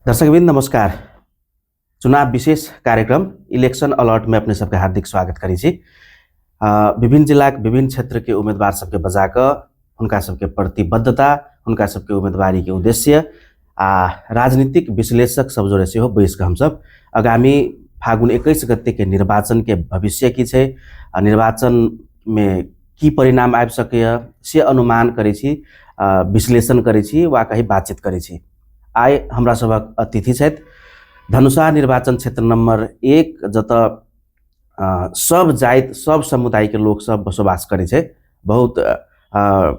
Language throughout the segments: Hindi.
दर्शकबिन नमस्कार। चुनाव विशेष कार्यक्रम इलेक्शन अलर्ट में अपने सबके हार्दिक स्वागत करी छी। विभिन्न जिला विभिन्न क्षेत्र के उम्मीदवार सबके बजा कर उनका सबके प्रतिबद्धता, उनका सबके उम्मीदवारी के उद्देश्य राजनीतिक विश्लेषक सब जोड़े से हो बैस के हम सब आगामी फागुन 21 गते के निर्वाचन के भविष्य की छे, निर्वाचन में की परिणाम आबि सके से अनुमान करै छी, विश्लेषण करै छी वा कहीं बातचीत करै छी। आइ हमरा सबक अतिथि छथि धनुषा निर्वाचन क्षेत्र नंबर 1 जत सब जाति सब समुदाय के लोग सब बसोबास करे छे। बहुत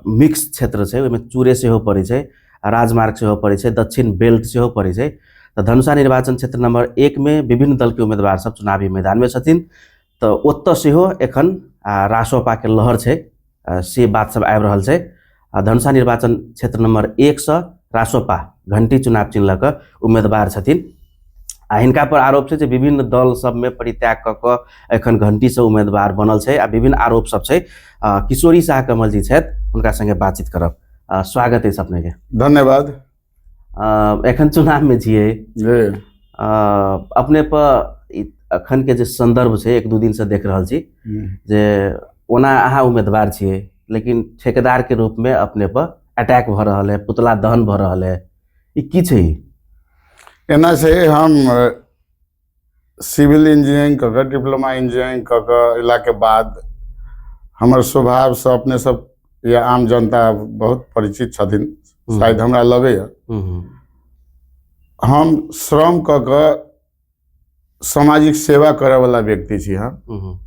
मिक्स क्षेत्र छे, ओहिमे चूरे से हो पड़े छे, राजमार्ग से हो पड़े छे, दक्षिण बेल्ट से हो पड़े छे। तो धनुषा निर्वाचन क्षेत्र नंबर 1 में विभिन्न दल के उम्मीदवार सब चुनावी मैदान में छथिन। तो ओत से हो एखन रासोपा के लहर छे से बात सब आबि रहल छे। धनुषा निर्वाचन क्षेत्र नंबर 1 से रासोपा घंटी चुनाव चिन्ह के उम्मीदवार छथिन। हिनका पर आरोप है विभिन्न दल सब में परित्याग क एखन घंटी से उम्मीदवार बनल है। विभिन्न आरोप सब है। किशोरी शाह कमल जी छथि, उनका संगे बातचीत करब। स्वागत है अपने के। धन्यवाद। एखन चुनाव में छिए, अपने पर अखन के जे संदर्भ है एक दू दिन से देख रहल छी जे ओना अहाँ उम्मीदवार छिए, लेकिन ठेकेदार के रूप में अपने पर अटैक भ रहल है, पुतला दहन भ रहल है, ई की छै? एना से हम सिविल इंजीनियरिंग कऽ डिप्लोमा इंजीनियरिंग कऽ इला के बाद हमर स्वभाव से अपने सब या आम जनता बहुत परिचित छथिन, शायद हमरा लगे। हम श्रम कऽ सामाजिक सेवा करे वाला व्यक्ति छी। हम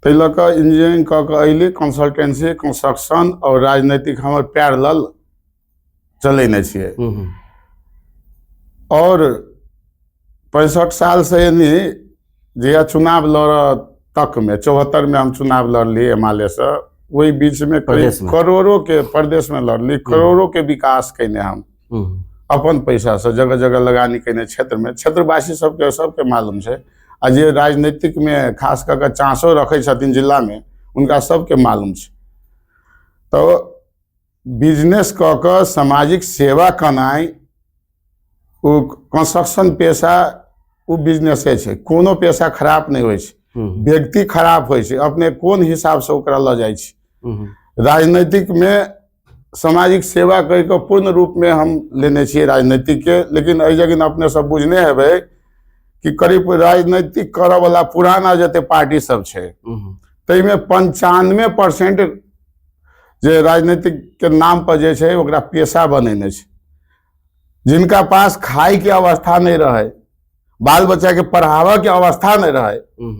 तै लऽ कऽ इंजीनियरिंग कऽ अइले, कंसल्टेंसी, कंस्ट्रक्शन और राजनीतिक हमर पैरेलल चले न छिए। और 65 साल से यानी जहिया चुनाव लड़ तक में 74 में हम चुनाव लड़ली एमएलए से, वही बीच में करोड़ों के प्रदेश में लड़ली, करोड़ों के विकास कैने हम अपन पैसा से जगह जगह लगानी कैने क्षेत्र में। क्षेत्रवासी सबके मालूम है। आ जे राजनीतिक में खास करके चांसो रखे छथिन जिला में, उनका सबके मालूम है। तो बिजनेस कऽ सामाजिक सेवा कनाई वो कंस्ट्रक्शन पेशा वो बिजनेस है, कोनो पेशा खराब नहीं होय छै। व्यक्ति खराब होय छै, अपने कोन हिसाब से ओकरा ल जाय छै। राजनीतिक में सामाजिक सेवा कह के पूर्ण रूप में हम लेने छियै राजनीतिक के। लेकिन एहि जगह अपने सब बुझने हेबै कि करीब राजनीतिक करे वाला पुराना जते पार्टी सब छै, तै में 95% जे राजनीतिक के नाम पर जे छै ओकरा पेशा बनेने छै। जिनका पास खाई के अवस्था नहीं रहे, बाल बच्चा के पढ़ावा के अवस्था नहीं रहे,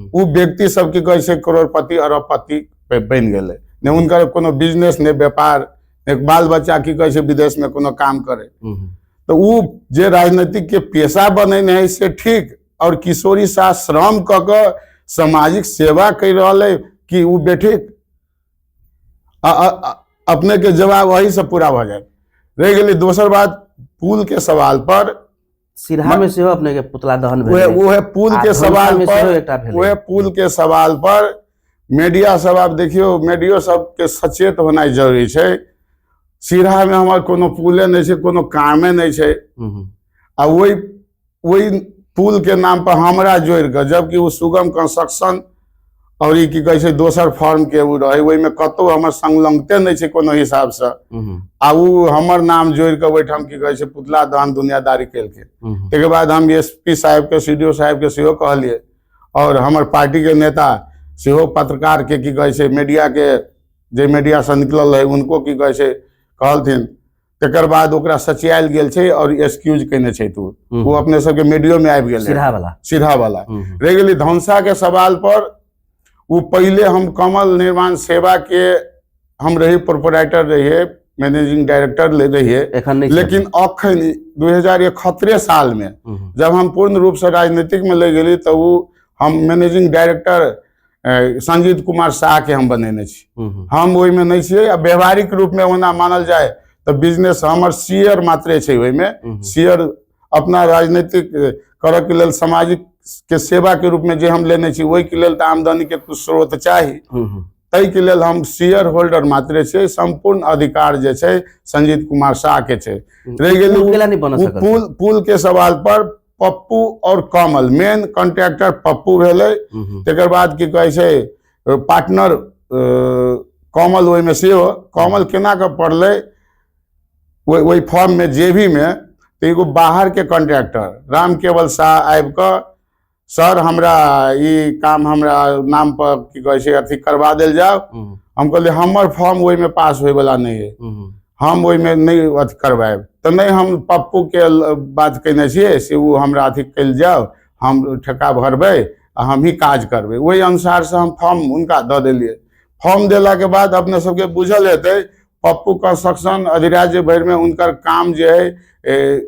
वो व्यक्ति सब की कहे करोड़पति अरबपति बन गए। ने उनका कोनो बिजनेस ने व्यापार, एक बाल बच्चा की कहे विदेश में कोनो काम करे। तो वो जे राजनीतिक के पेशा बने है से ठीक। और किशोरी शाह श्रम कऽ सामाजिक सेवा कर रहा है कि वो बेठिक अपने के जवाब वही से पूरा हो जाए। रह गई दोसर बात, पुल के सवाल पर सिरहा में से हो अपने के पुतला दहन वो है पुल के सवाल पर, वो है पुल के सवाल पर मीडिया सब आप देखियो, मीडिया सब के सचेत होना जरूरी है। सिरहा में हमारे कोनो पुले नहीं है, कोनो कामे नहीं है। आ वही पुल के नाम पर हमरा जोड़ के, जबकि वो सुगम कंस्ट्रक्शन और की कहे दोसर फॉर्म के वो रहे, वही में कतो हमर संलग्नते नहीं है कोनो हिसाब से। आ वो हमर नाम जोड़ के बैठम की कहे पुतला दहन दुनियादारी कैल के। एक बाद हम एसपी साहब के, सीडीओ साहब के सेहो कहलिए, और हमर पार्टी के नेता सेहो पत्रकार के की कहे मीडिया के जे मीडिया से निकल है उनको की कहे कहलथिन। तकर बाद ओकरा सचियाल गेल छै और एक्सक्यूज कैने छै। तू वो अपने सबके मीडियो में आबि गेल सिरहा वाला। रह गेली धनुषा के सवाल पर, वो पहले हम कमल निर्माण सेवा के हम रही प्रोपराइटर रहिए, मैनेजिंग डायरेक्टर ले रहिए। लेकिन अखन 2071 साल में जब हम पूर्ण रूप से राजनीतिक में ले गए, तो वो हम मैनेजिंग डायरेक्टर संजीत कुमार शाह के हम बनेने छी। हम ओहि में नहीं छियै। व्यवहारिक रूप में होना मानल जाए तो बिजनेस हमर शेयर मात्रे छै, ओहि में शेयर अपना राजनीतिक करे के लेल, सामाजिक के सेवा के रूप में जे हम लेने छी, वही के लेल आमदनी के कुछ स्रोत चाहिए। ताहि लेल हम शेयर होल्डर मात्र छे, संपूर्ण अधिकार जे छे संजीत कुमार शाह के छे। रह गेल पुल के सवाल पर पप्पू और कमल, मेन कॉन्ट्रैक्टर पप्पू भेले, तेकर बाद की कहे छे पार्टनर कमल ओहि में से कमल केना के पड़ले वही फॉर्म में जेबी में, तो एगो बाहर के कॉन्ट्रैक्टर राम केवल शाह आबि क सर हमरा ई काम हमरा नाम पर की कहे छे अथी करवा देल जाओ। हम कहले हमर फॉर्म वही में पास होए वाला नहीं है, हम वही में नहीं अथी करवाएब, तो नहीं हम पप्पू के बात कहने छिए से वो हमरा अथी कल जाओ, हम ठेका भरबे हम ही काज करबे। वही अनुसार से हम फॉर्म उनका दे दिलिए। फॉर्म देला के बाद अपने सबके बुझल हेतै पप्पू कंस्ट्रक्शन अधिराज्य भर में उनकर काम जो है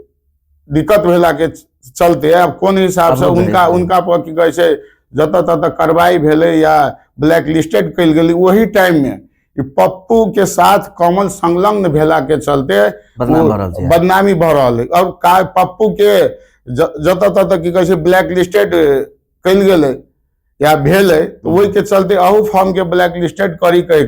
दिक्कत भेला के चलते अब कौन हिसाब से उनका पर की कहे छे जत तत कार्रवाई भेले या ब्लैक लिस्टेड कल गेली, वही टाइम में पप्पू के साथ कमल संलग्न भेला के चलते बदनामी भ रहा है। और पप्पू के जत तत की कहे छे ब्लैक लिस्टेड कल गेले या भेले, तो वही के चलते अहू फॉर्म के ब्लैक लिस्टेड करी कह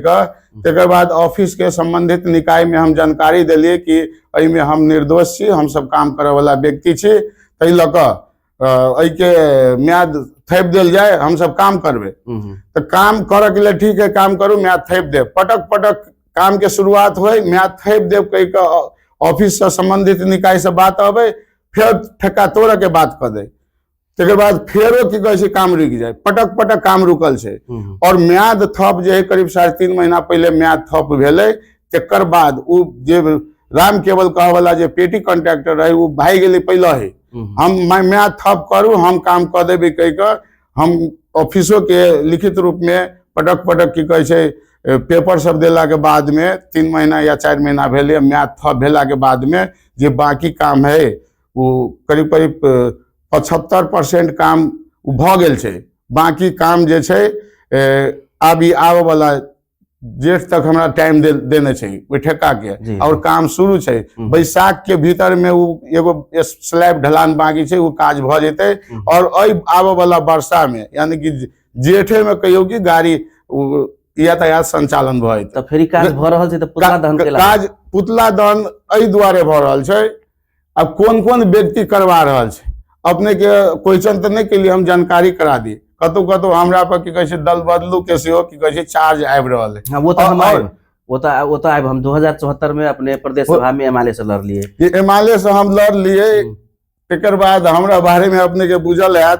के बाद ऑफिस के संबंधित निकाय में हम जानकारी दिलिए कि अई में हम निर्दोष छी, हम सब काम करे वाला व्यक्ति छी, तै लऽ कऽ के म्याद थैप दिल जाए, हम सब काम करबे। तो काम करे के लिए ठीक है काम करू, म्याद थैप दे, पटक पटक काम के शुरुआत हो म्याद थैप देव कह के ऑफिस से संबंधित निकाय से बात आवे, फिर ठेका तोड़ के बात कर दे, तेकर बाद फेरो की कहे काम रुक जाए, पटक पटक काम रुकल छे। और म्याद थप जे करीब 3.5 महीना पहले म्याद थप भेले, तेकर बाद उ जे राम केवल कह वाला जे पेटी कॉन्ट्रैक्टर रहे वो भाई गेले पहले ही, हम म्याद थप करू हम काम कर देबे कह के हम ऑफिसों के लिखित रूप में पटक पटक की कहे छे पेपर सब देला के बाद में 3 महीना या 4 महीना भेले म्याद थप भेला के बाद में जे बाकी काम है वो करीब करीब 75% काम भ गेल छे। बाकी काम जे छे अभी आवे वाला जेठ तक हमरा टाइम देने छे वो ठेका के, और काम शुरू छे बैसाख के भीतर में वो एगो स्लैब ढलान बाकी छे वो काज भ जेते। और आवे वाला वर्षा में यानी कि जेठे में कहियो कि गाड़ी यातायात संचालन भ जेते। त फेरी काज भ रहल छे त पुतला दहन के काज पुतला दहन एहि दुआरे भ रहल छे। अब कौन कौन व्यक्ति करवा रहल छे अपने के क्वेश्चन तो नहीं के लिए हम जानकारी करा दी, कतौ कतौ हमरा पर की कहे छे दल बदलू के सेहो की कहे छे चार्ज आबि रहल है। हां वो तो आब हम 2074 में अपने प्रदेश सभा में एमएलए से लड़ लिए, ये एमएलए से हम लड़ लिए। तेकर बाद हमरा बारे में अपने के बुझल है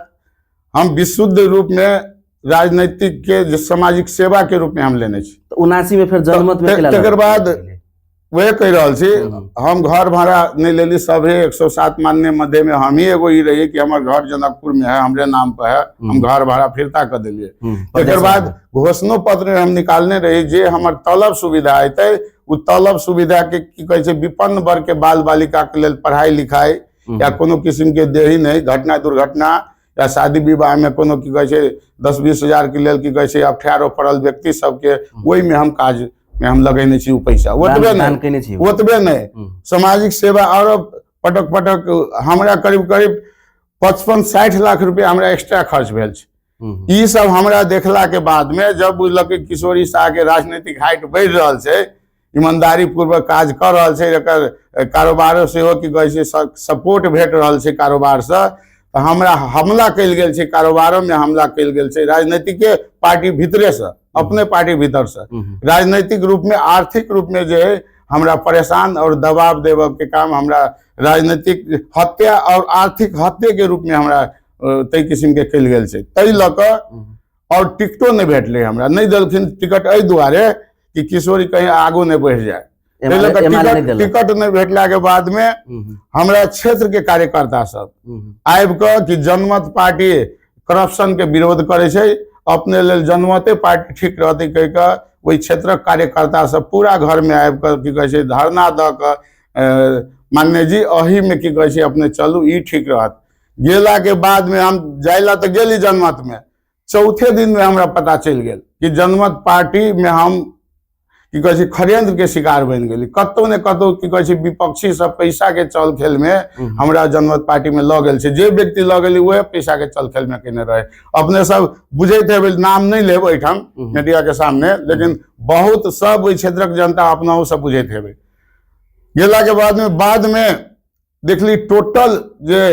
हम विशुद्ध रूप में राजनीतिक के सामाजिक सेवा के रूप में हम लेने छी। तो 79 में फिर जनमत में तेकर बाद वह कह रहल छी हम घर भाड़ा नहीं लेली, सभे 107 मान्य मध्य में हम ही एगो रही कि हमारे घर जनकपुर में है, हमरे नाम पर है, हम घर भाड़ा फिरता कर दिलिए। तेकर बाद घोषणा पत्र हम निकालने रही जे हमार तलब सुविधा अते उ तलब सुविधा के की कहे छे विपन्न वर्ग के बाल बालिका के लेल पढ़ाई लिखाई या कोनो किस्म के देही नहीं, घटना दुर्घटना या शादी विवाह में कोनो की कहे छे 10-20 हजार के लेल की कहे छे 18 पड़ल व्यक्ति सबके वही में हम काज में हम लगेने छी पैसा ओतबे नहीं सामाजिक सेवा। और पटक पटक हमरा करीब करीब 55-60 लाख रुपया हमरा एक्स्ट्रा खर्च भेल छे। ई सब हमरा देखला के बाद में जब बुझलक किशोरी शाह के राजनीतिक हाइट बढ़ रहल छे, ईमानदारी पूर्वक काज कर रहल छे, एकर कारोबार से हो की कहे छे सपोर्ट भेट रहल छे कारोबार से, तो हमरा हमला कल गेल छे, कारोबारों में हमला कल गेल छे राजनीतिक के पार्टी भीतरे से, अपने पार्टी भीतर से राजनीतिक रूप में आर्थिक रूप में जो है हमरा परेशान और दबाव देव के काम हमरा राजनीतिक हत्या और आर्थिक हत्या के रूप में हमरा तय किस्म के कल गेल छे। तै लऽ कऽ और टिकटो नहीं भेटले, हमरा नहीं देलखिन टिकट एहि दुआरे कि किशोरी कहीं आगू नहीं बढ़ जाए। टिकट नहीं भेटला के बाद में हमरा क्षेत्र के कार्यकर्ता सब आबि क कि जनमत पार्टी करप्शन के विरोध करे छे, अपने लेल जनमते पार्टी ठीक रहती कह के वही क्षेत्र कार्यकर्ता सब पूरा घर में आबि कर की कहे छे धरना द के मान्य जी अही में की कहे छे अपने चलू ई ठीक रहत। गेला के बाद में हम जाइला तो गेली जनमत में, चौथे दिन में हमरा पता चल गेल कि जनमत पार्टी में हम की कहे छै षड्यंत्र के शिकार बन गेली। कतौ ने कतौ की कहे छै विपक्षी सब पैसा के चल खेल में हमरा जनमत पार्टी में लऽ गेल छै। जे व्यक्ति लऽ गेली वह पैसा के चल खेल में केने रहे। अपने सब बुझैत हेबै, नाम नहीं लेब एहिठाम मीडिया के सामने, लेकिन बहुत सब ओहि क्षेत्रक जनता अपना सब बुझैत हेबै। गेला के बाद में देखली टोटल जे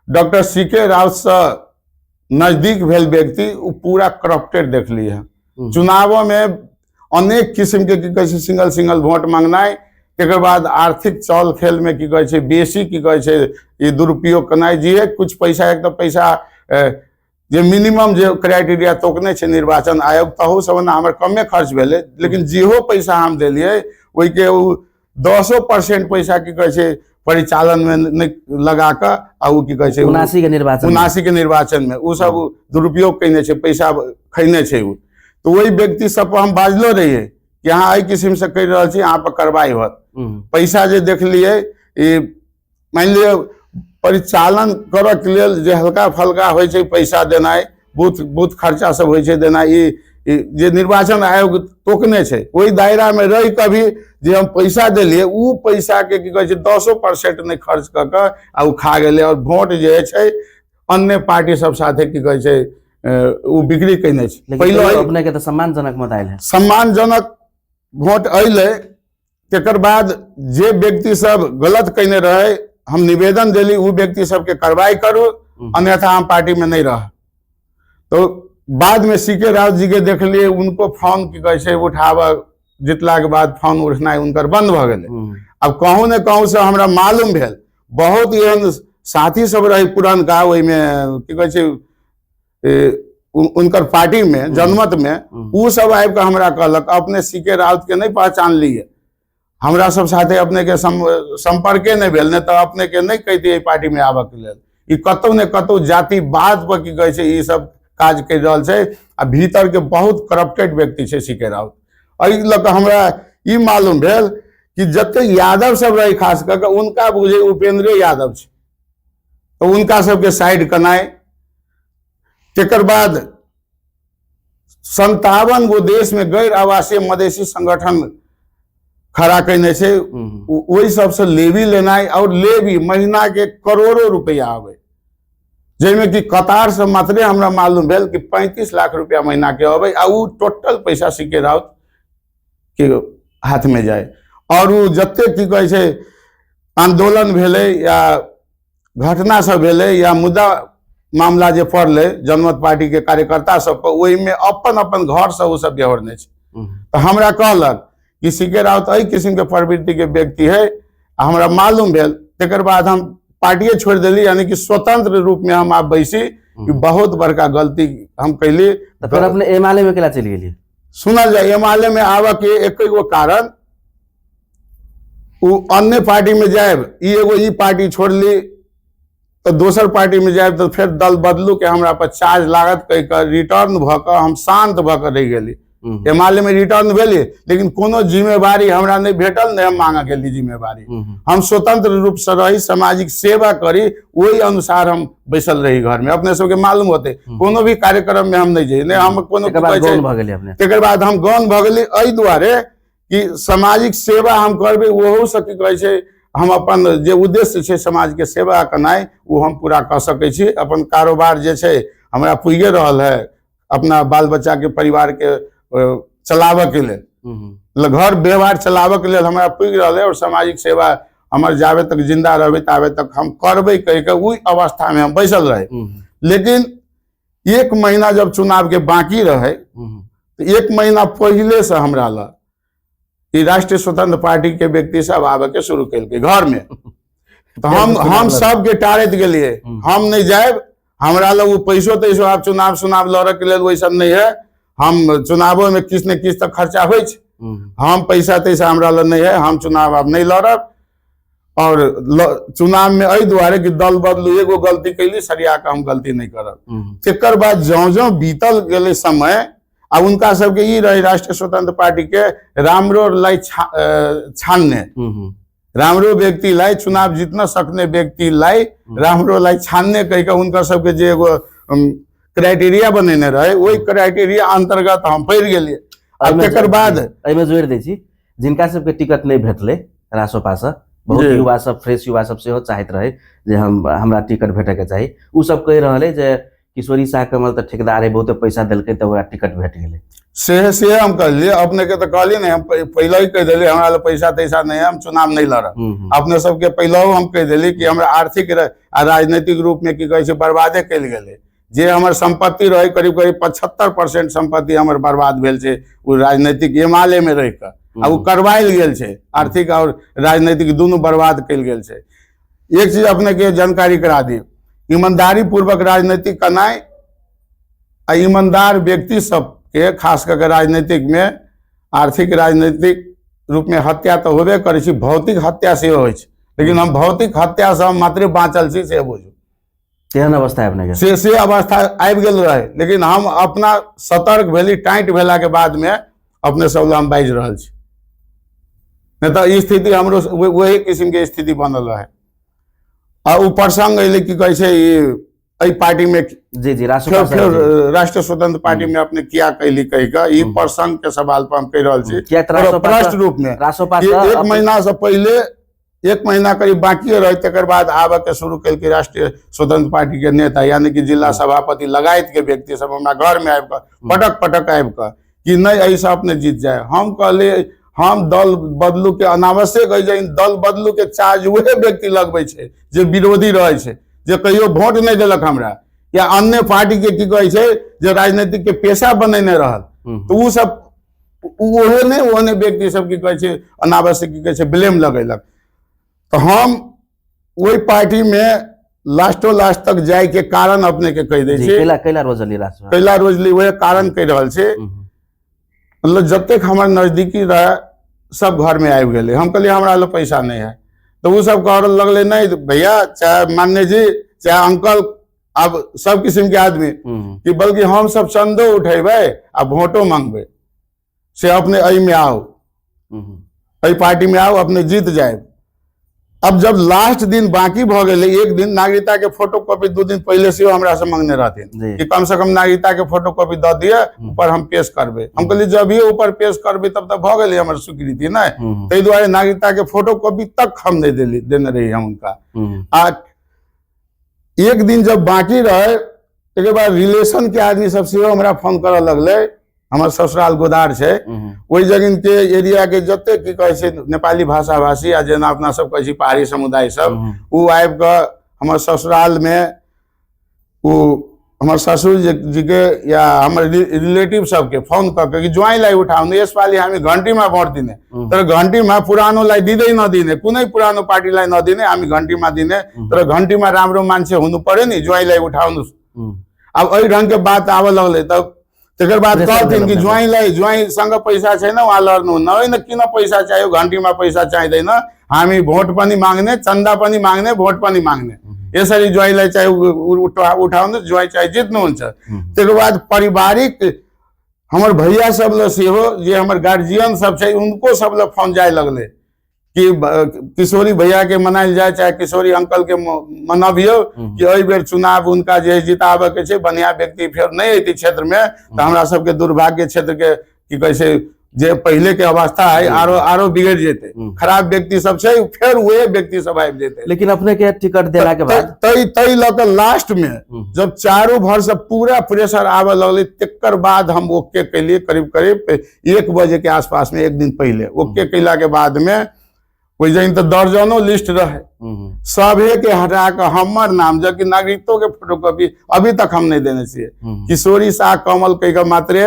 डॉक्टर सीके राउत से नजदीक भेल व्यक्ति वो पूरा करप्टेड देखली है। चुनावों में अनेक किस्म के की कहे छै सिंगल वोट मांगनाइ, तेकर बाद आर्थिक चल खेल में की कहे छै बेसी की कहे छै ये दुरुपयोग करनाइ। जे कुछ पैसा एक तो पैसा जे मिनिमम जे क्राइटेरिया तोकने छै निर्वाचन आयोग तहु सब ना हमर कमे खर्च भेले, लेकिन जेहो पैसा हम देलिए ओहि के 10% पैसा की कहे छै परिचालन में नहीं लगा कर आ की कहे छै 79 के निर्वाचन में वो सब दुरुपयोग करने छै, पैसा खैने छै। तो वही व्यक्ति सब पर हम बाजलो रहिए कि यहाँ एहि किस्म से कर रहा छी, यहाँ पर कार्रवाई होत। पैसा जे देख लिए मान लिया परिचालन करऽ के लेल जे हल्का फल्का होइ छै पैसा देनाइ, बूथ खर्चा सब होइ छै देनाइ, जे निर्वाचन आयोग तोकने छै वही दायरा में रह के भी जे हम पैसा दिलिए उ पैसा के की कहे छै 10% नहीं खर्च कर के आ उ खा गेले। और वोट जे छै अन्य पार्टी सब साथे की कहे छै वो बिक्री कने छै। पहले अपने के तो सम्मानजनक मत आयल है, सम्मानजनक वोट अइले। तेकर बाद जे व्यक्ति सब गलत कने रहे हम निवेदन दिली उ व्यक्ति सबके कार्रवाई करू, अन्यथा हम पार्टी में नहीं रह। तो बाद में सीके राउत जी के देख लिए उनको फोन की कहे छै उठाव, जितला के बाद फोन उठनाइ उनकर बंद भ गेले। अब कहूँ ने कहूँ से हमरा मालूम भेल बहुत एहन साथी सब रहे पुरनका ओहि में की कहे छै उनकर पार्टी में जनमत में उ सब आबि के हमरा कहलक अपने सीके राउत के नहीं पहचान लिए, हमरा सब साथे अपने के संपर्के नहीं भेल, नहीं तो अपने के नहीं कहते पार्टी में आबे के लेल। ई कतौ ने कतौ जातिवाद पर की कहे छै ई सब काज कर रहल छै आ भीतर के बहुत करप्टेड व्यक्ति छै सीके राउत। एहि लऽ कऽ हमरा ई मालूम भेल कि जते यादव सब रहे खास कर के उनका बुझे उपेंद्र यादव छै, तो उनका सबके साइड कनाइ। तेकर बाद 57 गो देश में गैर आवासीय मधेसी संगठन खड़ा करने से वही सबसे लेवी लेनाइ, और लेवी महीना के करोड़ों रुपया आवे, जिसमें कि कतार से मात्रे हमरा मालूम भेल कि 35 लाख रुपया महीना के आवे आ उ टोटल पैसा सीके राउत के हाथ में जाए। और वो जते की कहे छै आंदोलन भेले या घटना सब भेले या मुद्दा मामला जे पड़ले जनमत पार्टी के कार्यकर्ता सब पर, वही में अपन अपन घर से वो सब बेहोरने छै। तो हमरा कहलक कि सीके राउत एहि किस्म के प्रवृत्ति के व्यक्ति है, हमरा मालूम भेल। तेकर बाद हम पार्टिए छोड़ दिली, यानी कि स्वतंत्र रूप में हम आप बैसी कि बहुत बड़का गलती हम कैली। तो फिर अपने एमआलए में केला चली गेली? सुनल जाए एमआलए में आवे के एक गो कारण उ अन्य पार्टी में जाएब, ई एगो ई पार्टी छोड़ ली तो दोसर पार्टी में जाए तो फिर दल बदलू के हमरा पर चार्ज लागत कह कर रिटर्न भ कर हम शांत भ कर रह गेली। एमआलए में रिटर्न भेली, लेकिन कोनो जिम्मेवारी हमरा नहीं भेटल, नहीं हम मांगा गेली जिम्मेवारी। हम स्वतंत्र रूप से रही, सामाजिक सेवा करी, वही अनुसार हम बैसल रही घर में। अपने सबके मालूम होते कोनो भी कार्यक्रम में हम नहीं जाइए, नहीं हम कोनो तेकर बाद हम गौन भ गेली एहि दुआरे कि सामाजिक सेवा हम करबे, ओहो से की कहे छै हम अपन जे उद्देश्य छै समाज के सेवा करनाइ वो हम पूरा कर सकै छी। अपन कारोबार जे छै हमरा पुइए रहल है, अपना बाल बच्चा के परिवार के चलावे के लेल, घर व्यवहार चलावे के लेल हमरा पुग रहा है। और सामाजिक सेवा हमर जावे तक जिंदा रहे तावे तक हम करबे कह के वही अवस्था में हम बैसल रहे। लेकिन 1 महीना जब चुनाव के बाकी रहे तो 1 महीना पहले से हमरा ला राष्ट्रीय स्वतंत्र पार्टी के व्यक्ति सब आवे के शुरू कल के घर में। तो हम सबके टारत गेलिए, हम नहीं जाएब, हमरा लोग वो पैसो तैसो आप चुनाव लड़े के लिए वही सब नहीं है। हम चुनावों में किस न किस तक खर्चा हो, हम पैसा तैसा हमरा लोग नहीं है, हम चुनाव अब नहीं लड़ब। और चुनाव में एहि दुआरे कि दल बदलू, एगो गलती कैली सरिया के हम गलती नहीं करब। तेकर बाद ज्यों बीतल गेले समय आ उनका सबके ई रहे राष्ट्रीय स्वतंत्र पार्टी के रामरो लाई छानने, रामरो व्यक्ति लाई चुनाव जीतना सकने व्यक्ति लाई रामरो लाई छानने कह के उनका सबके जे एगो क्राइटेरिया बनेने रहे वही क्राइटेरिया अंतर्गत हम पढ़ गेलिए। तकर बाद एहिमे जोड़ि दै छी जिनका सबके टिकट नहीं भेटले रासोपा से बहुत युवा सब फ्रेश युवा सब सेहो चाहैत रहे जे हमरा टिकट भेटे के चाही उ सब कहि रहले जे किशोरी शाह कमल तो ठेकेदार बहुत पैसा दिलकै तो ओकरा टिकट भेट गेलै से हम कहलिए अपने के तो कहलिए नहीं हम पहले ही कह दिले हमरा ले पैसा तैसा नहीं है हम चुनाव नहीं लड़ब अपने सबके पहले हम कह दिली कि हमरा आर्थिक आ राजनीतिक रूप में की कहे छै बर्बादे कल गेलै जे हमर संपत्ति रहे करीब करीब 75% संपत्ति हमर बर्बाद भेल छै उ राजनीतिक एमाले में रह के आ उ करवाइल गेल छै आर्थिक और राजनीतिक दोनों बर्बाद कल गेल छै। एक चीज अपने के जानकारी करा दी ईमानदारी पूर्वक राजनीतिक करनाई आ ईमानदार व्यक्ति सब के खास करके राजनीतिक में आर्थिक राजनीतिक रूप में हत्या तो होबे करे छी भौतिक हत्या से होइ छै लेकिन हम भौतिक हत्या से मात्र बाँचल छी से बुझू तेहन अवस्था अपने के से अवस्था आबि गेल रहे लेकिन हम अपना सतर्क भेली टाइट भेला के बाद में अपने सब हम बाजि रहल छी नहीं तो ई स्थिति हमरो वही किस्म के स्थिति बनल रहे आ उ प्रसंग अइले की कहे छै ई पार्टी में जी राष्ट्रीय स्वतंत्र पार्टी में अपने किया कैली कही का ई प्रसंग के सवाल पर हम कह रहल छी प्रश्न रूप में एक महीना से पहले 1 महीना करीब बाकी रहे तकर बाद आबे के शुरू कल के राष्ट्रीय स्वतंत्र पार्टी के नेता यानी कि जिला सभापति लगायत के व्यक्ति सब हमरा घर में आबि पटक पटक आबि कि नहीं ऐसा अपने जीत जाए हम कहले हम दल बदलू के अनावश्यक है दल बदलू के चार्ज वह व्यक्ति लगबे छै जे विरोधी रहे छै जे कहियो वोट नहीं दिलक हमरा या अन्य पार्टी के की कहे छै जे राजनीतिक के पेशा बनेने रहल तो उ सब ओहने व्यक्ति सब की कहे छै अनावश्यक की कहे छै ब्लेम लगेलक तो हम वही पार्टी में लास्टो लास्ट तक जाए के कारण अपने के कह दे कैला रोजली वह कारण कह रहा छै मतलब जब तक हमारे नजदीकी रहे सब घर में आबि गए हम कहलिए हमरा ले पैसा नहीं है तो वो सब कह लगले नहीं भैया चाहे मान्य जी चाहे अंकल अब सब किस्म के आदमी कि बल्कि हम सब चंदो उठेबे आ वोटो मांगबे से अपने अई में आओ अई पार्टी में आओ अपने जीत जाए। अब जब लास्ट दिन बाकी भ गए एक दिन नागरिकता के फोटो कॉपी 2 दिन पहले से हमरा से मांगने रहते कि कम से कम नागरिकता के फोटो कॉपी द दिए ऊपर हम पेश करबे हम कहलिए जब ये ऊपर पेश करबे तब तक भ गए हमर स्वीकृति ना तै द्वारा नागरिकता के फोटो कॉपी तक हम नहीं देने रही हम उनका आ एक दिन जब बाकी रहे एक बाद रिलेशन के आदमी सब से हमरा फोन करे लगले हमार ससुराल गोदार है वही जगह के एरिया के जते की कहे छै नेपाली भाषा भाषी आ जेना अपना सब कहे छी पहाड़ी समुदाय सब उ आबि के हमार ससुराल में उ हमार ससुर जी के या हमारे रिलेटिव सबके फोन करके कि ज्वाइन लाई उठाऊ यस पाली हामी घंटी में वोट दिने तर घंटी में पुरानो लाई दिँदै नदिने कुनै पुरानो पार्टी लाई नदिने हामी घंटी में दिने तर घंटी में राम्रो मान्छे हुनु पर्यो नि ज्वाइन लाई उठाउनु अब एही ढंग के बात आवे लगले तब तकर बाद कहथिन कि ज्वाइन संग पैसा छैन वहाँ लड्नु न किन पैसा चाहियो घंटी में पैसा चाहिँदैन हामी भोट पनि माग्ने चन्दा पनि माग्ने भोट पनि माग्ने यसरी ज्वाइँलाई चाहिँ उठाउनु ज्वाइँ चाहिँ जित्नुहुन्छ। त्यसको बाद पारिवारिक हमर भैया सब ल सेहो जे हमर गार्जियन सब छै उनको सब ल फोन जाय लगले कि किशोरी भैया के मनायल जाए चाहे किशोरी अंकल के मनाबियो कि एहि बेर चुनाव उनका जे जिताबे के छै बढ़िया व्यक्ति फिर नहीं एती क्षेत्र में तो हमरा सबके दुर्भाग्य क्षेत्र के की कहे छै जे पहले के अवस्था है आरो बिगड़ जेते खराब व्यक्ति सब छै फिर वही व्यक्ति सब आबि जेते लेकिन अपने के टिकट देला के बाद तई लक लास्ट में जब चारों भर से पूरा प्रेशर आवे लगले तकर बाद हम ओके कैलिए करीब 1 बजे के आसपास में एक दिन पहले ओके कैला के बाद में कोई जन तो दर्जनों लिस्ट रहे सभे के हटा के हमर नाम जबकि नागरिकता के फोटोकॉपी अभी तक हम नहीं देने चाहिए किशोरी शाह कमल कह मात्रे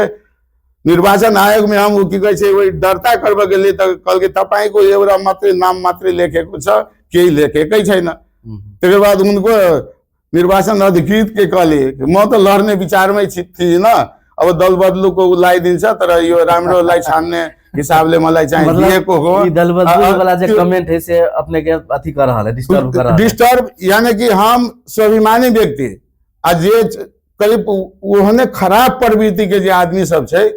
निर्वाचन आयोग में हम की कहे छै वही दर्ता करबे गेली त कल के तपाई को एउटा मात्र नाम मात्र लेखेको छ केही लेखेकै छैन। त्यसको बाद उनको निर्वाचन अधिकृत के कहले म त लड्ने विचारमै थिएन अब दल बदलू को लगाइदिन्छ तर यो राम्रोलाई छान्ने हिसाबले मलाई चाहिँ दिएको हो दल बदलू वाला जे कमेंट है से अपने के अथी कर रहल है डिस्टर्ब यानी कि हम स्वाभिमानी व्यक्ति आ जे करीब ओहने खराब प्रवृत्ति के जे आदमी सब छै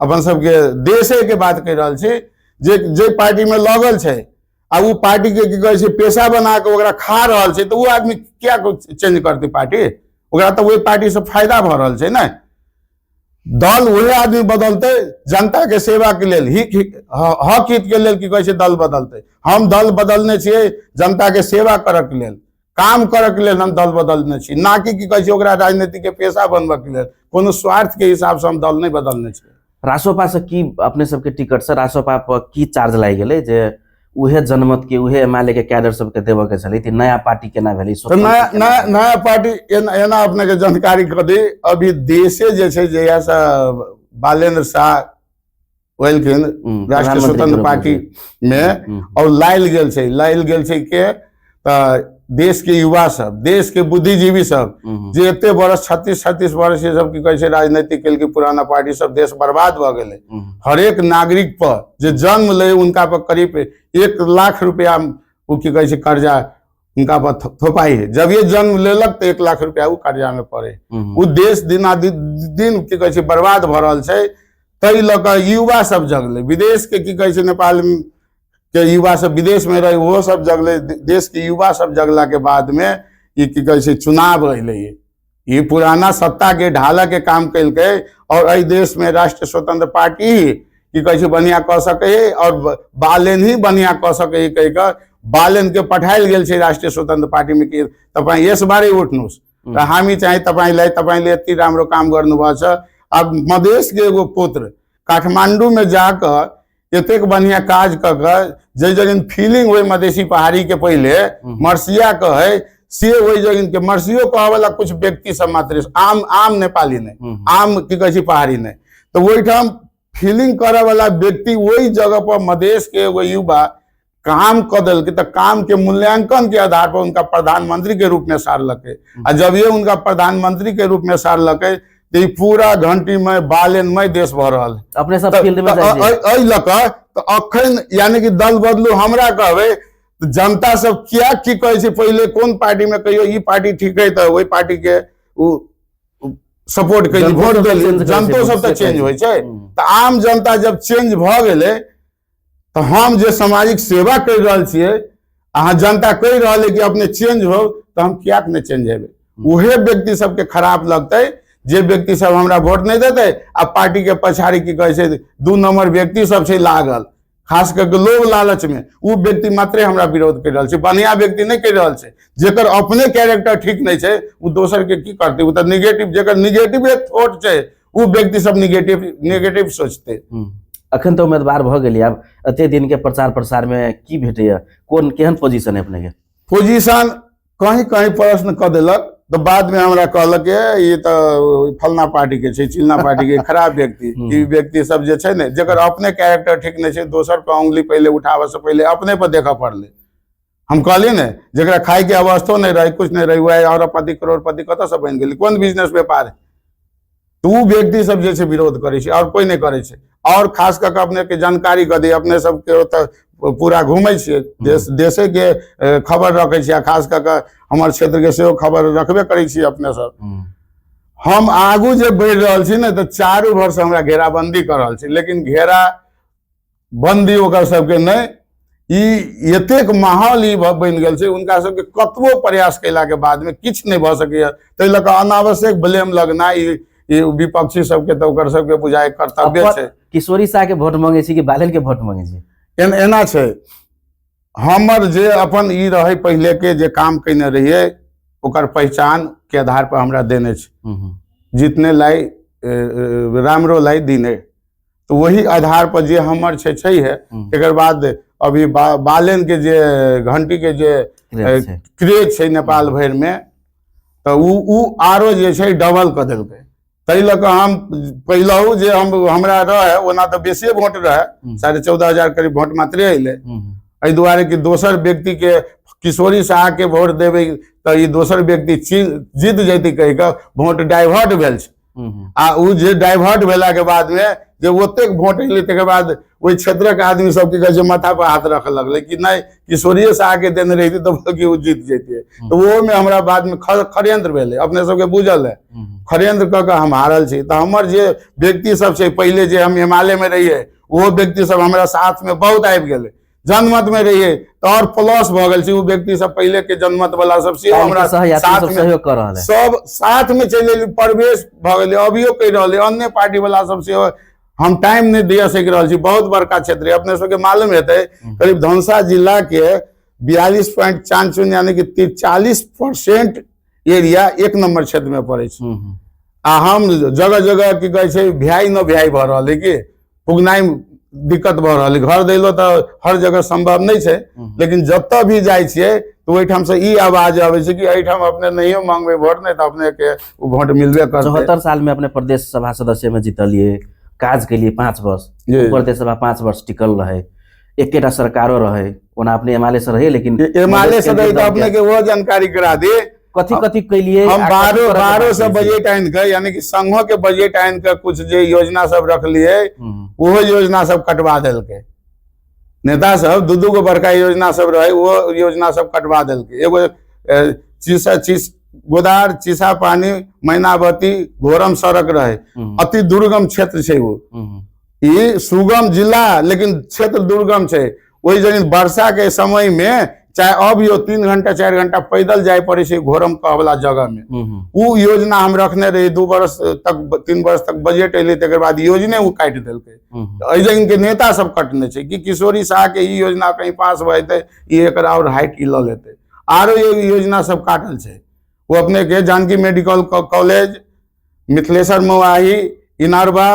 अपन सबके देशे के बात कह रहल छी जे पार्टी में लगल छै आ वो पार्टी के की कहे छै पेशा बना के ओकरा खा रहल छै तो वो आदमी क्या चेंज करते पार्टी ओकरा तो वही पार्टी से फायदा भ रहल छै ना दल वही आदमी बदलते जनता के सेवा के लेल हक हित के लेल की कहै छै दल बदलते। हम दल बदलने छियै जनता के सेवा करऽ के लेल, काम करऽ के लेल हम दल बदलने छी, ना कि की कहै छै ओकरा राजनीति के पेशा बनबऽ के लेल। कोनो स्वार्थ के हिसाब से हम दल नहीं बदलने छी। रासोपा से की अपने सबके टिकट से रासोपा पर की चार्ज लागि गेलै जे उहे जनमत के उहे एमएलए के कैडर सबके देबऽ के छलै, नया पार्टी केना भेलै? तो नया पार्टी एना अपने के जानकारी कर दी। अभी देशे जे छै जहिया बालेंद्र शाह वेलखिन राष्ट्रीय स्वतंत्र पार्टी में और लायल गेल छै के देश के युवा सब, देश के बुद्धिजीवी सब जे एते वर्ष 36 वर्ष ये सब की कहै छै राजनीति केल के पुराना पार्टी सब देश बर्बाद भ गेलै। हर एक नागरिक पर जे जन्म ले उनका पर करीब 1 लाख रुपया वो की कहै छै कर्जा उनका पर थोपाई है। जब ये जन्म लेलक तो 1 लाख रुपया वो कर्जा में पड़े। वो देश दिन की कहै छै बर्बाद भ रहल छै। तै ल क युवा सब जगले, विदेश के की कहै छै नेपाल के युवा सब विदेश में रहे वो सब जगले, देश के युवा सब जगला के बाद में ये की कहै छै चुनाव अइले। ये पुराना सत्ता के ढाला के काम कैलकै और अइ देश में राष्ट्रीय स्वतंत्र पार्टी की कहै छै बढ़िया क सकै और बालेन ही बढ़िया क सकै कह के बालेन के पठायल गेल छै राष्ट्रीय स्वतंत्र पार्टी में कि तपाई यस बारे उठनुस र हामी चाहिँ तपाईले यति राम्रो काम गर्नुभएको छ। अब मधेश के एगो पुत्र काठमांडू में जाकर एतेक बढ़िया काज क जे जगह फीलिंग हुई मधेसी पहाड़ी के पहले मर्सिया कहे से वही जगह के मर्सियो कहे वाला कुछ व्यक्ति सब मात्र आम नेपाली नहीं, आम की कहै छै पहाड़ी नहीं। तो वही ठाम फीलिंग करे वाला व्यक्ति वही जगह पर मधेश के एगो युवा काम क दिल तो काम के मूल्यांकन के आधार पर उनका प्रधानमंत्री के रूप में सारलके। और जब ये उनका प्रधानमंत्री के रूप में सारलके तो ये पूरा घंटी में बालेन में देश भर रहा अपने सब फील्ड में तो अखन यानी कि दल बदलू हमरा कहबे तो जनता सब क्या की कहे छै पहले कौन पार्टी में कहियो ई पार्टी ठीक है तो वही पार्टी के सपोर्ट करी वोट देली। जनतो सब तो चेंज होय छै। तो आम जनता जब चेंज भ गेले तो हम जे सामाजिक सेवा कर रहल छियै अहाँ जनता कह रहा कि अपने चेंज हो तो हम क्या नहीं चेंज हेबे। उहे व्यक्ति सबके खराब लगते जे व्यक्ति सब हमरा वोट नहीं देते आ पार्टी के पछाड़ी की कहे छै 2 नंबर व्यक्ति सब छै लागल, खास करके लोभ लालच में वो व्यक्ति मात्रे हमरा विरोध कर रहा छै, बढ़िया व्यक्ति नहीं कर रहा छै। जेकर अपने कैरेक्टर ठीक नहीं छै वो दोसर के की करते, वो तो निगेटिव जेकर निगेटिव थॉट छै वो व्यक्ति सब निगेटिव सोचते। अखन तो उम्मीदवार भ गेली, आब एते दिन के प्रचार प्रसार में की भेटैया, कोन केहन पोजीशन है अपने के? पोजीशन कहीं प्रश्न क देलक तो बाद में हमरा कहलक ये तो फलना पार्टी के छै, चिलना पार्टी के खराब व्यक्ति। ई व्यक्ति सब जे छै ने जेकर अपने कैरेक्टर ठीक नहीं छै दोसर पे उंगली पहले उठावे से पहले अपने पर देखा पड़ले। हम कहली ने जेकरा खाए के अवस्था नहीं रही, कुछ नहीं रही, वह अरबपति करोड़पति कत से बन गेली, कौन बिजनेस व्यापार है? तो वो व्यक्ति सब जे विरोध करे छै और कोई नहीं करे छै। और खास करके अपने के जानकारी कर दी, अपने सबके पूरा घूमे छे देशे के खबर रखे छी, खास करके हमारे क्षेत्र के सेहो खबर रखबे करे छी अपने सब। हम आगू जे बढ़ रहल छी ने तो चारू भर से हमरा घेराबंदी कर रहल छी, लेकिन घेरा बंदी ओकर सबके नहीं, ई एतेक माहौल ई बन गेल छै उनका सबके कतबो प्रयास कैला के बाद में किछ नहीं भ सकैया। तै लऽ कऽ अनावश्यक ब्लेम लगना ई विपक्षी सबके तो ओकर सबके बुझाए कर्तव्य छै। किशोरी शाह के वोट मांगे छी कि बालेन के वोट मांगे छी? एना छै हमर जे अपन ई रहे पहले के जे काम कैने रहिए ओकर पहचान के आधार पर हमरा देने छै, जितने लाई रामरो लाई दिने, तो वही आधार पर जे हमर छै है। एक बाद अभी बालेन के जे घंटी के जे क्रेज छै नेपाल भर में तो उ आरो जे छै डबल क देलकै। तै लऽ कऽ हम पहिलहु जे हमरा रहे ओना तो बेसी वोट रहे, 14,500 करीब वोट मात्रे अइले। एहि दुआरे कि दोसर व्यक्ति के किशोरी शाह के वोट देवे तो ये दोसर व्यक्ति जीत जैती कह के वोट डाइवर्ट भेल छै। आ उ जे डाइवर्ट भेला के बाद में जब ओतेक वोट अइले तकर बाद ओहि क्षेत्रक आदमी सबके कहे माथा पर हाथ रख लगले कि नहीं किशोरी शाह के देने रही तो कि वो जीत जैते। तो वो में हमरा बाद में खड़यंत्र भेले, अपने सबके बुझल है, खड़यंत्र क के हम हारल छी। तो हमर जे व्यक्ति सब छै पहले जे हम हिमालय में रहिए वो व्यक्ति सब हमरा साथ में बहुत आबि गेले, जनमत में रहिए तो और प्लस भ गेल छै। उ व्यक्ति सब पहले के जनमत वाला सब से हमरा साथ में सहयोग कर रहल है, सब साथ में चले प्रवेश भ गेलै, अभियो कहि रहल है। अन्य पार्टी वाला सब से हम टाइम नहीं दिया सक रहल छी। बहुत बड़का क्षेत्र है, अपने सबके मालूम हेतै करीब धनुषा जिला के 42.40 यानी कि 43% एरिया 1 नंबर क्षेत्र में पड़े छै। आ हम जगह जगह की कहे छै भ्याई न भ्याई भ रहल है कि पुगनाई दिक्कत भ रहल है। घर दैलो तो हर जगह संभव नहीं छै, लेकिन जत भी जाय छियै तो ओहिठाम से ई आवाज आवे छै कि एहिठाम अपने नहीं मांगबे वोट, नहीं तो अपने के वोट मिलबे करते। 74 साल में अपने प्रदेश सभा सदस्य में जीतलिए, काज के लिए 5 वर्ष, प्रदेश सभा 5 वर्ष टिकल रहे, एकेटा सरकारों रहे, ओना अपने एमएलए से रहे, लेकिन एमएलए से रहे तो अपने के वो जानकारी करा दे कथी कथी के लिए हम 12 से बजट आइन के यानी कि संघों के बजट आइन के कुछ जो योजना सब रख लिए वो योजना सब कटवा दिल के। नेता सब दू गो बड़का योजना सब रहे वो योजना सब कटवा दिल के। एगो गोदार चीसा पानी मैनावती घोरम सड़क रहे, अति दुर्गम क्षेत्र छै वो। ई सुगम जिला लेकिन क्षेत्र दुर्गम छै। वही जन वर्षा के समय में चाहे अब यो 3 घंटा 4 घंटा पैदल जाए पड़े छै घोरम कहला जगह में। वो योजना हम रखने रही 2 वर्ष तक 3 वर्ष तक बजट अले, तकर बाद योजना वो काट दिलके। इनके नेता सब कटने छै कि किशोरी शाह के ई योजना कहीं पास भते एकर और हाइट ई ल लेते। आरो ये योजना सब काटल छै। वो अपने के जानकी मेडिकल कॉलेज, मिथिलेश्वर मोवाही, इनारवा,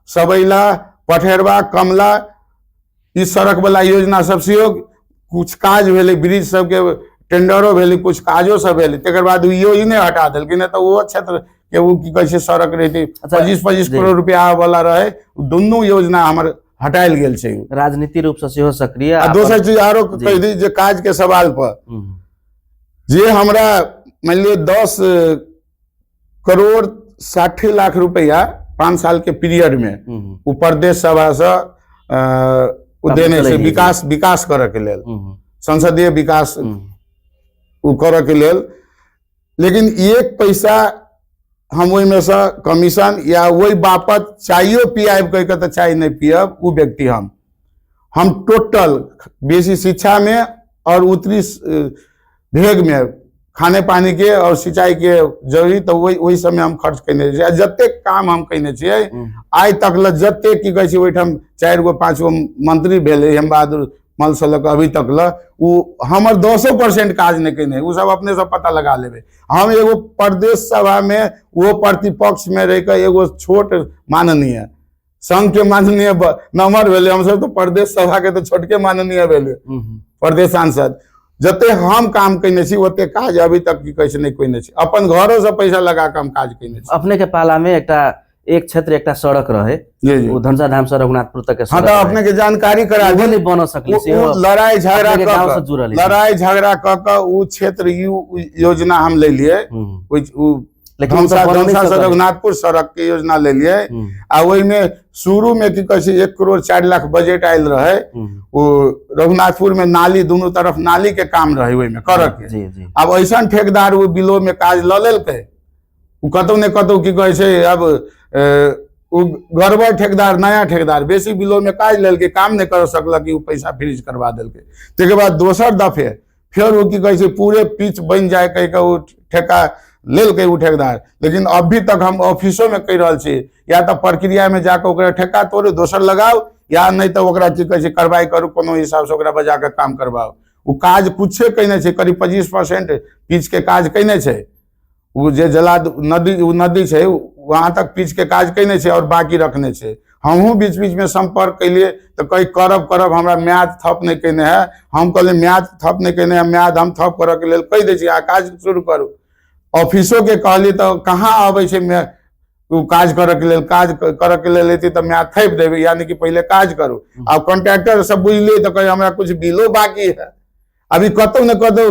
सबैला, पठेरवा, कमला ई सड़क वाला योजना सब से कुछ काज भेले, ब्रिज सब के टेंडरो भेले, कुछ काजो सब भेले। तकर बाद योजना हटा दिलकिन, तो वो क्षेत्र के वो की कहे छै सड़क रही 25 करोड़ रुपया वाला रहे, दुनू योजना हमर हटायल गेल छै। राजनीति रूप से सेहो सक्रिय। दोसर चीज आरो कह दी जे काज के सवाल पर जे हमरा मान लियो 10 करोड़ 60 लाख रुपया 5 साल के पीरियड में वो प्रदेश सभा से देने से विकास करे के लेल, संसदीय विकास करे के लेल। लेकिन 1 पैसा हम ओहि में से कमीशन या वही बापत चाहिए पियाब कह के तो चाय नहीं पियब वो व्यक्ति हम टोटल बेसी शिक्षा में और उत्तरी भेग में खाने पानी के और सिंचाई के जरूरी तो वही समय हम खर्च करने जते काम हम कहने छियै आज तक ल जते की कहे छै ओहिठाम 4 गो 5 गो मंत्री भेले हेम बहादुर मल से लग अभी तक ल हमर 200% काज नहीं कहने वो सब अपने सब पता लगा लेबे। हम एगो प्रदेश सभा में वो प्रतिपक्ष में रह के एगो छोट माननीय संघ के माननीय नंबर भेले, हम सब तो प्रदेश सभा के तो छोटके माननीय भेले प्रदेश सांसद। जते हम काम कहने छी ओते काज अभी तक की कहे नहीं कहने छी, अपन घरों से पैसा लगा के हम काज कहने छी। अपने के पाला में एक क्षेत्र एक सड़क रहे वो धनसा धाम से रघुनाथपुर तक के हाँ, तो अपने के जानकारी करा दी नहीं बन सकले से लड़ाई झगड़ा क उ क्षेत्र योजना हम ले लिए, धनसा से रघुनाथपुर सड़क के योजना ले लिए। आ वही में शुरू में की कहे 1 करोड़ 4 लाख बजट आयल रहे। वो रघुनाथपुर में नाली दोनों तरफ नाली के काम रहे वही में कर के। अब ऐसा ठेकेदार वो बिलो में काज ल लेलकै, कतौ ने कतौ की कहे छै अब गड़बड़ ठेकेदार नया ठेकेदार बेसी बिलो में काज लेलकै, काम नहीं कर सकलक कि पैसा फ्रीज करवा दिलकै। तकर बाद दोसर दफे फिर वो की कहे छै पूरे पिच बन जाए कह के वो ठेका लेलकै वो ठेकेदार। लेकिन अभी तक हम ऑफिसों में कह रहा छी या तो प्रक्रिया में जाकर ओकरा ठेका तोड़ो दोसर लगाओ या नहीं तो ओकरा की कहे छै कार्रवाई करू, कोनो हिसाब से ओकरा बजा के काम करवाओ। वो काज कुछे कहने छै, करीब 25% पिच के काज कहने छै। वो जे जला नदी छै वहां तक पिच के काज कहने छै और बाकी रखने छै। हमहू बीच बीच में संपर्क कैलिए तो कई करब हमरा म्याद थप नहीं कहने है। हम कहले म्याद थप नहीं कहने है, म्याद हम थप करे के लेल कह दै छी आ काज शुरू करू। ऑफिसों के कहली तो कहाँ आबे छै काज करे के लेल एती तो म्याद थप देवे, यानी कि पहले काज करू। अब कॉन्ट्रैक्टर सब बुझलिए तो कहे हमरा कुछ बिलो बाकी है। अभी कतौ न कतौ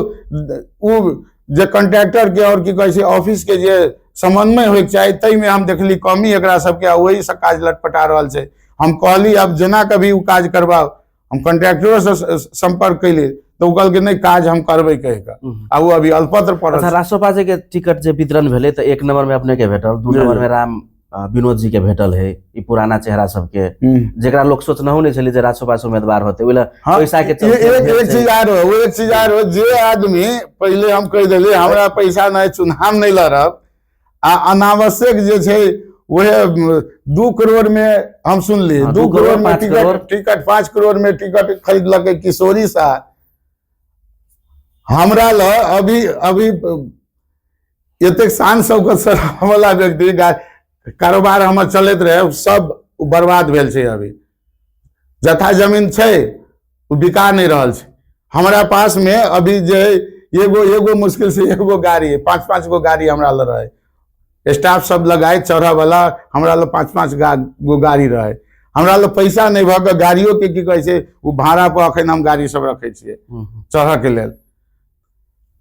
जे कॉन्ट्रैक्टर के और की कहे छै ऑफिस के जे समन्वय होय चाहे तई में हम देखली कमी एकरा सबके वही से काज लटपटा रहल छै। हम कहली अब जना कभी काज करवाओ, हम कॉन्ट्रैक्टरों से संपर्क कैली तो वो कहल के नहीं काज हम करबे कह के आ वो अभी अल्पत्र पड़ल। अच्छा, राष्ट्रपति के टिकट जे वितरण भेले तो 1 नंबर में अपने के भेटल, 2 नंबर में राम विनोद जी के भेटल है, ई पुराना चेहरा सबके जेकरा लोग सोचनहु नहीं छले जे रासोपास उम्मीदवार होते ओइला पैसा के एक चीज आर हो, वो एक चीज आर हो, जे आदमी पहले हम कह देली हमरा पैसा नहीं चुनाव नहीं लड़ब आ अनावश्यक जे छै वह 2 करोड़ में हम सुनली 2 करोड़ में टिकट 5 करोड़ में टिकट खरीद लगे किशोरी शाह। हमरा ल अभी एतेक शान शौकत वाला व्यक्ति कारोबार हमर चलत रहे सब बर्बाद भेल छै। अभी जथा जमीन छै वो बिका नहीं रहल छै। हमरा पास में अभी जे एगो मुश्किल से एगो गाड़ी 5-5 गो गाड़ी हमरा ल रहे, स्टाफ सब लगाए चढ़ा वाला हमरा ल 5-5 गो गाड़ी रहे। हमरा ल पैसा नहीं भ के गाड़ियों के की कहे छै वो भाड़ा पर अखन हम गाड़ी सब रखे छिए चढ़ के लेल।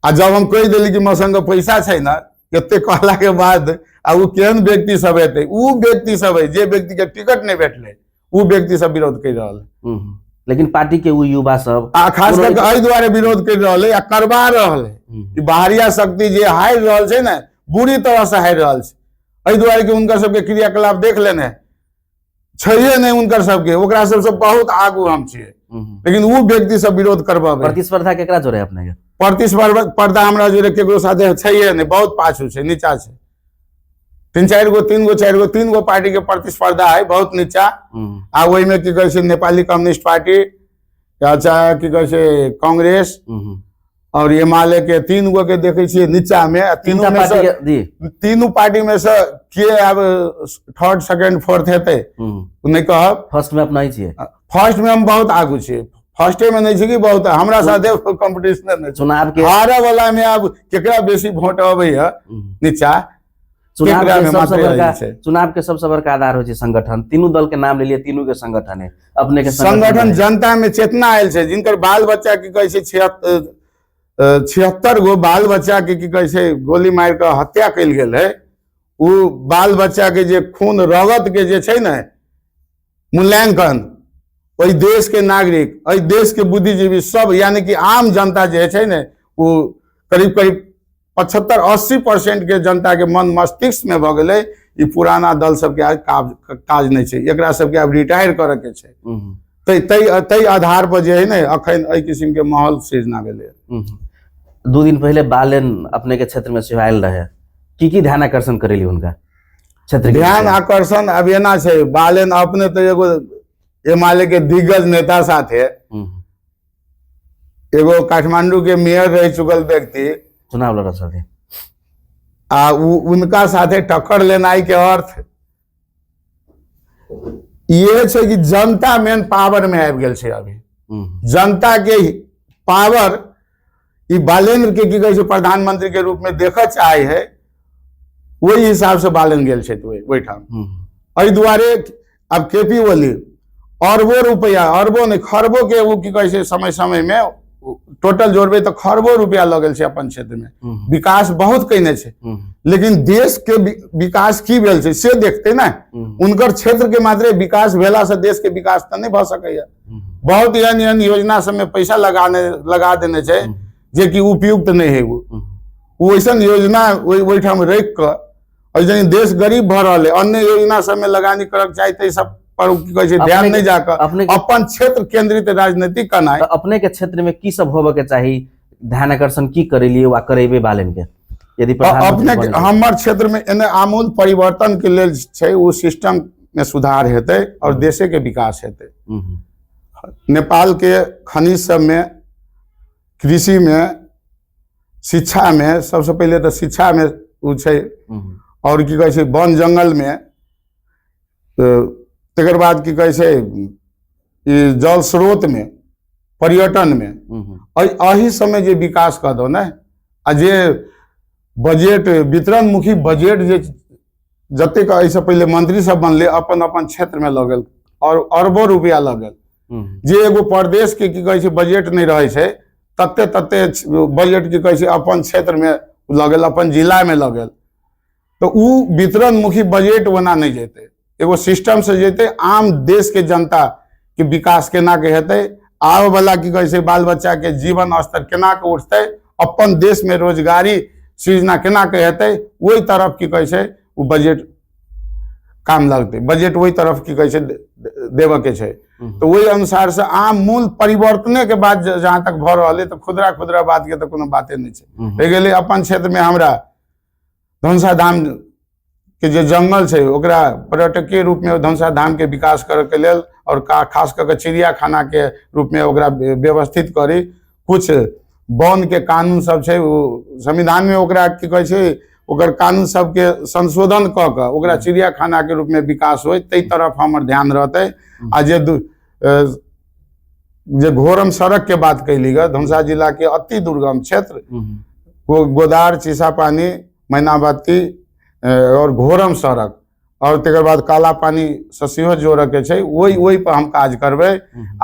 आ जब हम कह देली कि मौसम के पैसा छै ना एते कहला के बाद आ वो केहन व्यक्ति सब हेतै, उ व्यक्ति सब है जे व्यक्ति के टिकट नहीं भेटले उ व्यक्ति सब विरोध कर रहल है। लेकिन पार्टी के वो युवा सब खास करके एहि दुआरे विरोध कर रहल है या करवा रहल है कि बाहरिया शक्ति जे हारि रहल छै ना बुरी तरह से हारि रहल छै। एहि दुआरे कि उनकर सबके क्रियाकलाप देख लेने छैहे नहीं उनकर सबके, ओकरा सबसे बहुत आगू हम छिए। लेकिन वो व्यक्ति सब विरोध करबाबे। प्रतिस्पर्धा केकरा जोड़े अपने के? प्रतिस्पर्धा हमरा जोड़े केकरो साथे छैहे नहीं, बहुत पाछू छै, नीचा छै। 3 गो पार्टी के प्रतिस्पर्धा है बहुत नीचा। आ वही में की कहे छै नेपाली कम्युनिस्ट पार्टी या चाहे की कहे छै कांग्रेस और हिमालय के 3 गो के देखे छिए नीचा में। तीनों पार्टी में से के अब 3rd 2nd 4th हेतै नहीं कहब। फर्स्ट में अपना ही छिए? फर्स्ट में हम बहुत आगू छिए, फर्स्टे में नहीं छी कि बहुत हमरा साथे कंपटीशन है। चुनाव के हारे वाला में अब केकरा बेसी वोट आबै है नीचा। चुनाव के सबसे बड़का आधार हो संगठन। तीनों दल के नाम ले लिए, तीनों के संगठन है अपने के संगठन जनता में चेतना आयल छै जिनकर बाल बच्चा की कहे छै 76 गो बाल बच्चा के की कहे छै गोली मार के हत्या कल गेल है। वो बाल बच्चा के जे खून रगत के जे छै ने मूल्यांकन ओई देश के नागरिक, ओई देश के बुद्धिजीवी सब यानी कि आम जनता जे छै ने वो करीब 75-80% के जनता के मन मस्तिष्क में भ गेलै ई पुराना दल सबके आज काज नहीं छै, एकरा सबके अब रिटायर करे के छै। तै आधार पर जे है ने अखन एहि किस्म के माहौल सृजना भेलै। 2 दिन पहले बालेन अपने के क्षेत्र में सेवायल रहे, की ध्यान आकर्षण करेली उनका क्षेत्र? ध्यान आकर्षण अब एना छै, बालेन अपने तो एगो हिमालय के दिग्गज नेता साथे एगो काठमांडू के मेयर रह चुकल व्यक्ति चुनाव लड़ सकते आ उनका साथे टक्कर लेनाई के अर्थ ये छै कि जनता मेन पावर में आबि गेल छै। अभी जनता के पावर ई बालेन के की कहे छै प्रधानमंत्री के रूप में देखा चाहे है, वही हिसाब से बालेन गेल छै वही ठाम। एहि दुआरे अब केपी ओली अरबों रुपया, अरबों नहीं खरबों के वो की कहे छै समय में टोटल जोड़बे तो खरबों रुपया लगल छै अपन क्षेत्र में। विकास बहुत कयने छै, लेकिन देश के विकास की भेल छै से देखते ना। उनकर क्षेत्र के मात्रे विकास भेला से देश के विकास तो नहीं भ सकैया। बहुत एहन योजना सब में पैसा लगा देने छै जे कि उपयुक्त नहीं है। वो वैसन योजना वही ठाम रख के और जन देश गरीब भ रहा है अन्य योजना सब में लगानी करक चाहिए सब पर की कहे छै ध्यान नहीं जाकर अपन क्षेत्र केंद्रित राजनीति करना है। अपने के क्षेत्र में की सब होबे के चाहिए, ध्यान आकर्षण की करेलिए वा करेबे बालेन के? यदि अपने हमर क्षेत्र में एने आमूल परिवर्तन के लेल छै वो सिस्टम में सुधार हेतै और देशे के विकास हेतै। नेपाल के खनिज सब में, कृषि में, शिक्षा में, सबसे पहले तो शिक्षा में वो छै और की कहे छै वन जंगल में, तकर बाद की कहे छै जल स्रोत में, पर्यटन में। एही समय जे विकास कर दो ना आ जे बजट वितरण मुखी बजट जे जतेक ऐसे पहले मंत्री सब बनले अपन अपन क्षेत्र में लगल और अरबों रुपया लगल। जे एगो प्रदेश के की कहे छै बजट नहीं रहे छै तत्ते बजट की कहे छै अपन क्षेत्र में लगल, अपन जिला में लगल। तो उ वितरण मुखी बजट बना नहीं जेते, एगो सिस्टम से जेते आम देश के जनता के विकास केना के हेतै, आवे वाला की कहे छै बाल बच्चा के जीवन स्तर केना के उठतै, अपन देश में रोजगारी सृजना केना के हेतै, वही तरफ की कहे छै वो बजट काम लगते, बजट वही तरफ की कहै छै देवे के छै। तो वही अनुसार से आम मूल परिवर्तने के बाद जहाँ तक भ रहा है तो खुदरा खुदरा बात के तो कोनो बाते नहीं छै। रह गेलै अपन क्षेत्र में हमरा धनुषा धाम के जे जंगल छै ओकरा पर्यटकीय रूप में धनुषा धाम के विकास करे के लेल और खास करके चिड़ियाखाना के रूप में ओकरा व्यवस्थित करी। कुछ वन के कानून सब छै संविधान में ओकरा की कहै छै ओकर कानून सब के संशोधन क के ओकरा चिड़ियाखाना के रूप में विकास होय तै तरफ हमर ध्यान रहते। आ जे घोरम सड़क के बात कैली ग धनुषा जिला के अति दुर्गम क्षेत्र गोदार चिसापानी मैनावती और घोरम सड़क और तेकर बाद काला पानी से सेहो जोड़े के छै वही पर हम काज करबै।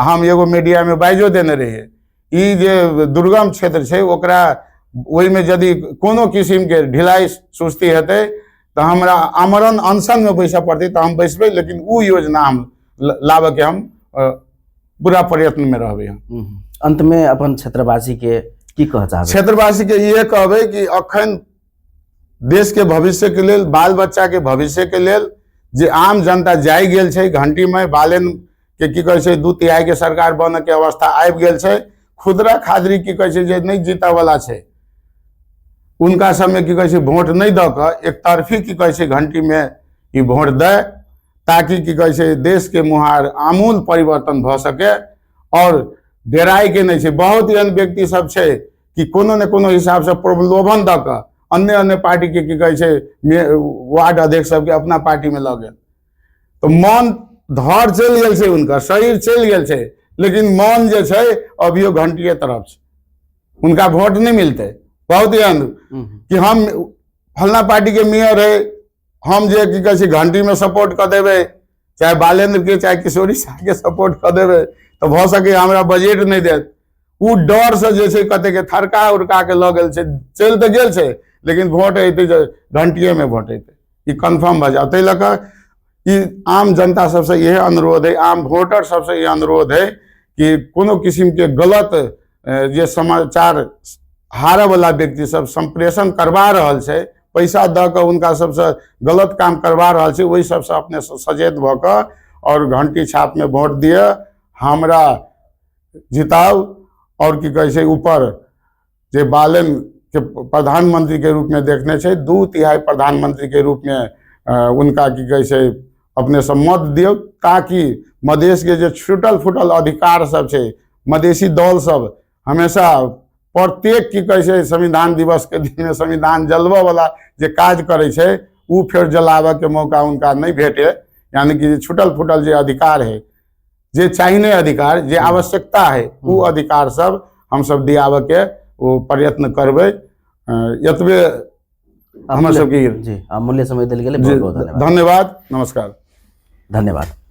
हम एगो मीडिया में बाइजो देने रहिए ई जे दुर्गम क्षेत्र छै ओकरा ओहि में यदि कोनो किस्म के ढिलाई सुस्ती हेतै तो हमरा आमरण अनशन में बैसा पड़तै तो हम बैसबै, लेकिन उ योजना हम लाबे के हम पूरा प्रयत्न में रहबै। अंत में अपन क्षेत्रवासी के की कह चाहबै? क्षेत्रवासी के ये कहबै कि अखन देश के भविष्य के लेल बाल बच्चा के भविष्य के लेल जे आम जनता जाय गेल छै घंटी में बालेन के की कहै छै 2/3 के सरकार बने के अवस्था आबि गेल छै। खुदरा खादरी की कहै छै जे नहीं जीता वाला छै उनका समय की कहै छै वोट नहीं द के एक तरफी की कहै छै घंटी में ई वोट दे ताकि की कहै छै देश के मुहार आमूल परिवर्तन भ सके। और डेराय के नहीं छै बहुत एहन व्यक्ति सब छै कि कोनो न कोनो हिसाब से प्रलोभन द के अन्य अन्य पार्टी के की कहै छै वार्ड अध्यक्ष सबके अपना पार्टी में लग गेल तो मन धर चल गेल छै उनका शरीर चल गेल छै लेकिन मन जे छै अभियो घंटिये तरफ छै उनका वोट नहीं मिलते। बहुत एहन कि हम फलना पार्टी के मेयर है हम जे की कहै छै घंटी में सपोर्ट कर देवे चाहे बालेंद्र के चाहे किशोरी शाह के सपोर्ट कर देवे तो भ सके हमरा बजट नहीं देत उ डर से जे छै कते के थरका उड़का के लग गेल छै चल तो गेल छै लेकिन वोट अयतै घंटिये में वोट अयतै ई कन्फर्म भ जाए। तै लऽ कऽ आम जनता सबसे यह अनुरोध है आम वोटर सबसे यह अनुरोध है कि कोनो किस्म के गलत जे समाचार हारे वाला व्यक्ति सब संप्रेषण करवा रहल छै पैसा द के उनका सबसे गलत काम करवा रहल छै वही सबसे अपने सचेत भ के और घंटी छाप में वोट दिए हमरा जिताओ। और की कहै छै ऊपर जे बालेन के प्रधानमंत्री के रूप में देखने छै 2/3 प्रधानमंत्री के रूप में उनका की कहै छै अपने से मत दियो ताकि मधेश के जो छूटल फूटल अधिकार सब छै मधेसी दल सब हमेशा प्रत्येक की कहै छै संविधान दिवस के दिन में संविधान जलवा वाला जे काज करे छै उ फिर जलावे के मौका उनका नहीं भेटे। यानी कि छूटल फूटल जे अधिकार है जे चाहिए अधिकार जे आवश्यकता है वो अधिकार सब हम सब दियावे के वो प्रयत्न करबै। यतबे हमर सबके जी अमूल्य समय देल गेलै बहुत बहुत धन्यवाद। नमस्कार। धन्यवाद।